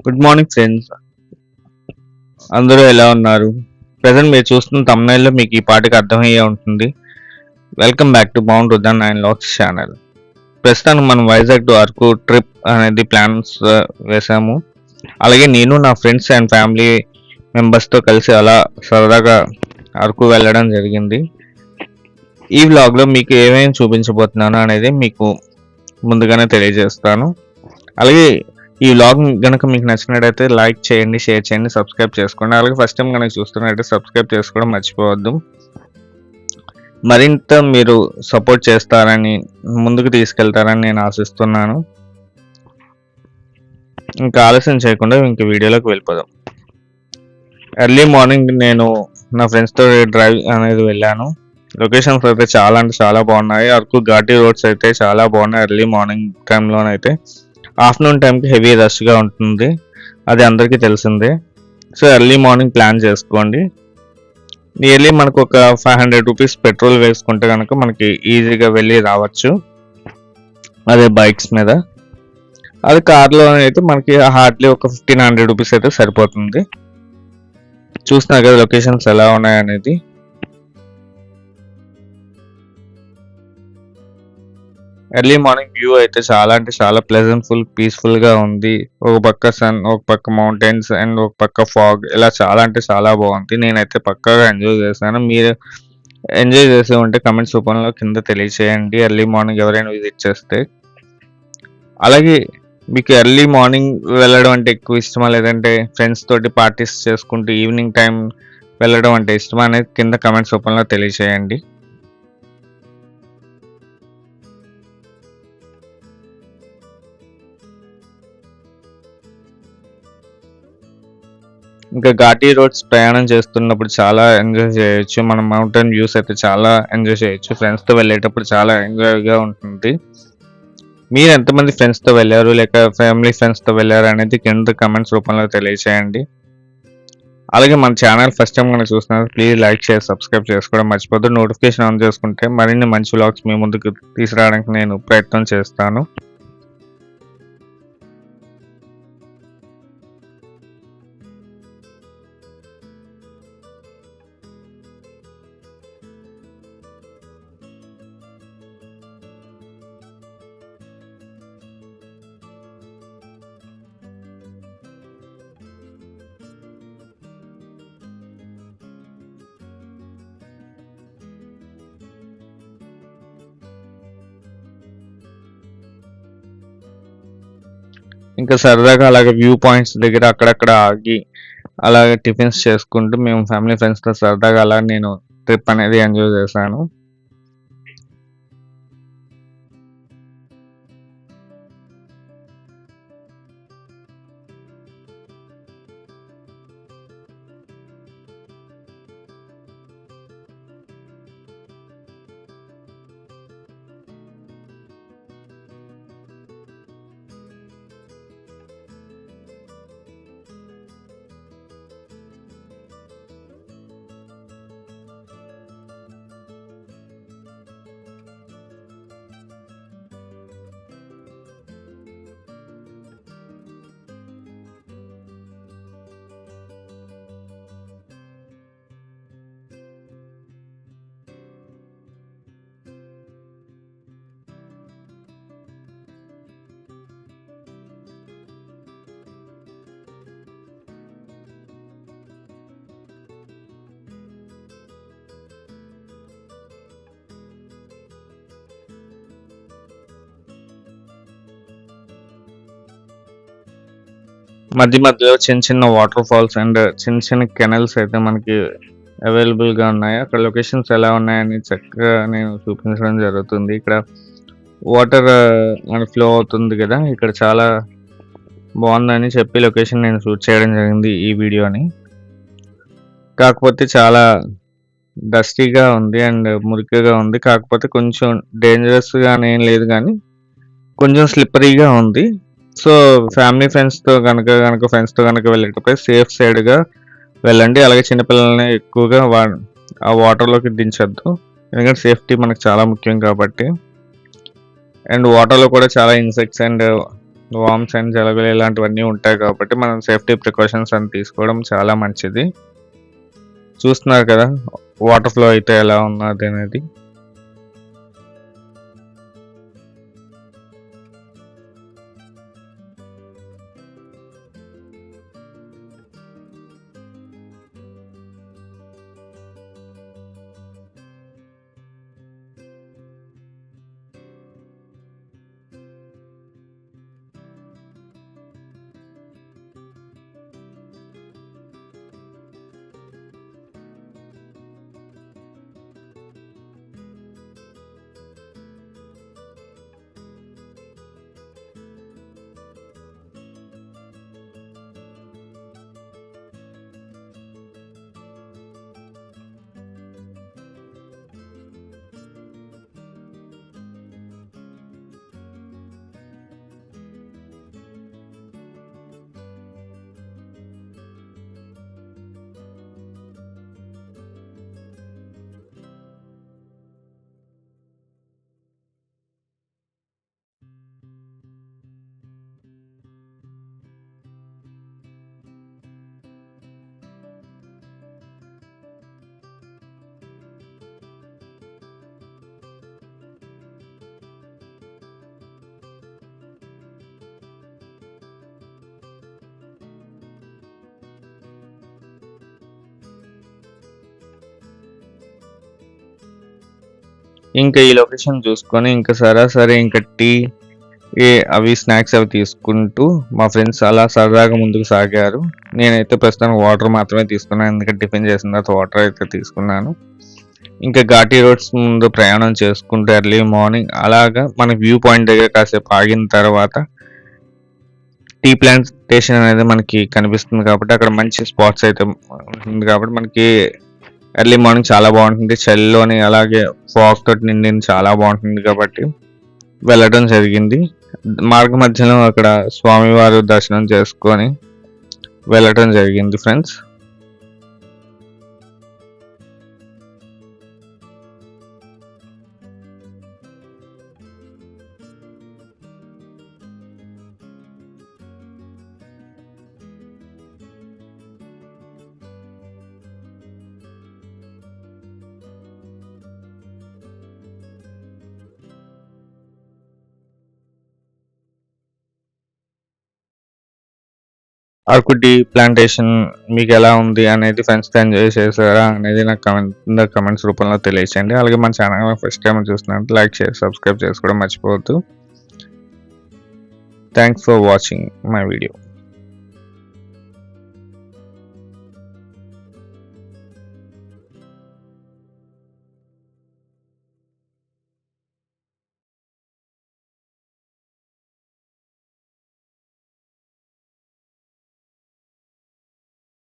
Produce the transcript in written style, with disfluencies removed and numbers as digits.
Good morning friends. అందరూ ఎలా ఉన్నారు? ప్రెజెంట్ మీరు చూస్తున్న thumbnail లో మీకు ఈ పాటకి అర్థమయ్యే ఉంటుంది. Welcome back to bound Rudra 9 lakhs channel. ప్రస్తుతానికి మనం వైజాగ్ టు అరకు ట్రిప్ అనేది ప్లాన్స్ వేసాము. అలాగే నేను నా ఫ్రెండ్స్ అండ్ ఫ్యామిలీ మెంబర్స్తో కలిసి అలా సరదాగా అరకు వెళ్ళడం జరిగింది. ఈ వ్లాగ్లో మీకు ఏమేమి చూపించబోతున్నాను అనేది మీకు ముందుగానే తెలియజేస్తాను. అలాగే ఈ వ్లాగ్ గనక మీకు నచ్చినట్టయితే లైక్ చేయండి, షేర్ చేయండి, సబ్స్క్రైబ్ చేసుకోండి. అలాగే ఫస్ట్ టైం కనుక చూస్తున్నట్టయితే సబ్స్క్రైబ్ చేసుకోవడం మర్చిపోవద్దు. మరింత మీరు సపోర్ట్ చేస్తారని, ముందుకు తీసుకెళ్తారని నేను ఆశిస్తున్నాను. ఇంకా ఆలస్యం చేయకుండా ఇంక వీడియోలోకి వెళ్ళిపోదాం. ఎర్లీ మార్నింగ్ నేను నా ఫ్రెండ్స్తో డ్రైవ్ అనేది వెళ్ళాను. లొకేషన్స్ అయితే చాలా అంటే చాలా బాగున్నాయి. అరకు ఘాటీ రోడ్స్ అయితే చాలా బాగున్నాయి. ఎర్లీ మార్నింగ్ టైంలోనైతే ఆఫ్టర్నూన్ టైంకి హెవీ రష్గా ఉంటుంది, అది అందరికీ తెలిసిందే. సో ఎర్లీ మార్నింగ్ ప్లాన్ చేసుకోండి. నియర్లీ మనకు ఒక 500 రూపీస్ పెట్రోల్ వేసుకుంటే కనుక మనకి ఈజీగా వెళ్ళి రావచ్చు, అదే బైక్స్ మీద. అది కార్లో అయితే మనకి హార్డ్లీ ఒక 1500 రూపీస్ అయితే సరిపోతుంది. చూస్తున్నారు కదా లొకేషన్స్ ఎలా ఉన్నాయనేది. ఎర్లీ మార్నింగ్ వ్యూ అయితే చాలా అంటే చాలా ప్లెజెంట్ఫుల్, పీస్ఫుల్గా ఉంది. ఒక పక్క సన్, ఒక పక్క మౌంటైన్స్ అండ్ ఒక పక్క ఫాగ్, ఇలా చాలా అంటే చాలా బాగుంది. నేనైతే పక్కాగా ఎంజాయ్ చేశాను. మీరు ఎంజాయ్ చేసి ఉంటే కమెంట్స్ రూపంలో కింద తెలియచేయండి, ఎర్లీ మార్నింగ్ ఎవరైనా విజిట్ చేస్తే. అలాగే మీకు ఎర్లీ మార్నింగ్ వెళ్ళడం అంటే ఎక్కువ ఇష్టమా, లేదంటే ఫ్రెండ్స్ తోటి పార్టీస్ చేసుకుంటూ ఈవినింగ్ టైం వెళ్ళడం అంటే ఇష్టమా అనేది కింద కమెంట్స్ రూపంలో తెలియచేయండి. ఇంకా ఘాటీ రోడ్స్ ప్రయాణం చేస్తున్నప్పుడు చాలా ఎంజాయ్ చేయొచ్చు. మనం మౌంటైన్ వ్యూస్ అయితే చాలా ఎంజాయ్ చేయొచ్చు. ఫ్రెండ్స్తో వెళ్ళేటప్పుడు చాలా ఎంజాయ్గా ఉంటుంది. మీరు ఎంతమంది ఫ్రెండ్స్తో వెళ్ళారు, లేక ఫ్యామిలీ ఫ్రెండ్స్తో వెళ్ళారు అనేది కింద కమెంట్స్ రూపంలో తెలియచేయండి. అలాగే మన ఛానల్ ఫస్ట్ టైం కనుక చూస్తున్నారు, ప్లీజ్ లైక్ షేర్ సబ్స్క్రైబ్ చేసుకోవడం మర్చిపోద్దు. నోటిఫికేషన్ ఆన్ చేసుకుంటే మరిన్ని మంచి వ్లాగ్స్ మీ ముందుకు తీసుకురావడానికి నేను ప్రయత్నం చేస్తాను. ఇంకా సరదాగా అలాగే వ్యూ పాయింట్స్ దగ్గర అక్కడక్కడ ఆగి అలాగే టిఫిన్స్ చేసుకుంటూ మేము ఫ్యామిలీ ఫ్రెండ్స్తో సరదాగా అలా నేను ట్రిప్ అనేది ఎంజాయ్ చేశాను. మధ్య మధ్యలో చిన్న చిన్న వాటర్ ఫాల్స్ అండ్ చిన్న చిన్న కెనల్స్ అయితే మనకి అవైలబుల్గా ఉన్నాయి. అక్కడ లొకేషన్స్ ఎలా ఉన్నాయని చక్కగా నేను చూపించడం జరుగుతుంది. ఇక్కడ వాటర్ మనకి ఫ్లో అవుతుంది కదా, ఇక్కడ చాలా బాగుందని చెప్పి లొకేషన్ నేను షూట్ చేయడం జరిగింది ఈ వీడియోని. కాకపోతే చాలా డస్టీగా ఉంది అండ్ మురికిగా ఉంది. కాకపోతే కొంచెం డేంజరస్గా ఏం లేదు, కానీ కొంచెం స్లిప్పరీగా ఉంది. సో ఫ్యామిలీ ఫ్రెండ్స్తో కనుక వెళ్ళేటప్పుడు సేఫ్ సైడ్గా వెళ్ళండి. అలాగే చిన్నపిల్లల్ని ఎక్కువగా ఆ వాటర్లోకి దించొద్దు, ఎందుకంటే సేఫ్టీ మనకు చాలా ముఖ్యం కాబట్టి. అండ్ వాటర్లో కూడా చాలా ఇన్సెక్ట్స్ అండ్ వామ్స్ అండ్ జలగలు ఇలాంటివన్నీ ఉంటాయి కాబట్టి మనం సేఫ్టీ ప్రికాషన్స్ అని తీసుకోవడం చాలా మంచిది. చూస్తున్నారు కదా వాటర్ ఫ్లో అయితే ఎలా ఉన్నది అనేది. ఇంకా ఈ లొకేషన్ చూసుకొని ఇంకా సరే ఇంకా టీ అవి స్నాక్స్ అవి తీసుకుంటూ మా ఫ్రెండ్స్ అలా సరదాగా ముందుకు సాగారు. నేనైతే ప్రస్తుతానికి వాటర్ మాత్రమే తీసుకున్నాను, ఎందుకంటే టిఫిన్ చేసిన తర్వాత వాటర్ అయితే తీసుకున్నాను. ఇంకా ఘాటీ రోడ్స్ ముందు ప్రయాణం చేసుకుంటూ ఎర్లీ మార్నింగ్ అలాగా మన వ్యూ పాయింట్ దగ్గర కాసేపు ఆగిన తర్వాత టీ ప్లాంటేషన్ అనేది మనకి కనిపిస్తుంది కాబట్టి అక్కడ మంచి స్పాట్స్ అయితే ఉంటుంది కాబట్టి మనకి ఎర్లీ మార్నింగ్ చాలా బాగుంటుంది. చలిలోని అలాగే ఫాగ్ తోటి నిండింది చాలా బాగుంటుంది కాబట్టి వెళ్ళడం జరిగింది. మార్గ మధ్యలో అక్కడ స్వామివారి దర్శనం చేసుకొని వెళ్ళటం జరిగింది ఫ్రెండ్స్. అరకు టీ ప్లాంటేషన్ మీకు ఎలా ఉంది అనేది, ఫ్రెండ్స్తో ఎంజాయ్ చేశారా అనేది నాకు కమెంట్స్ రూపంలో తెలియచేయండి. అలాగే మన ఛానల్ ఫస్ట్ టైం చూస్తున్నట్టు లైక్ షేర్ సబ్స్క్రైబ్ చేసుకోవడం మర్చిపోవద్దు. Thanks for watching my video.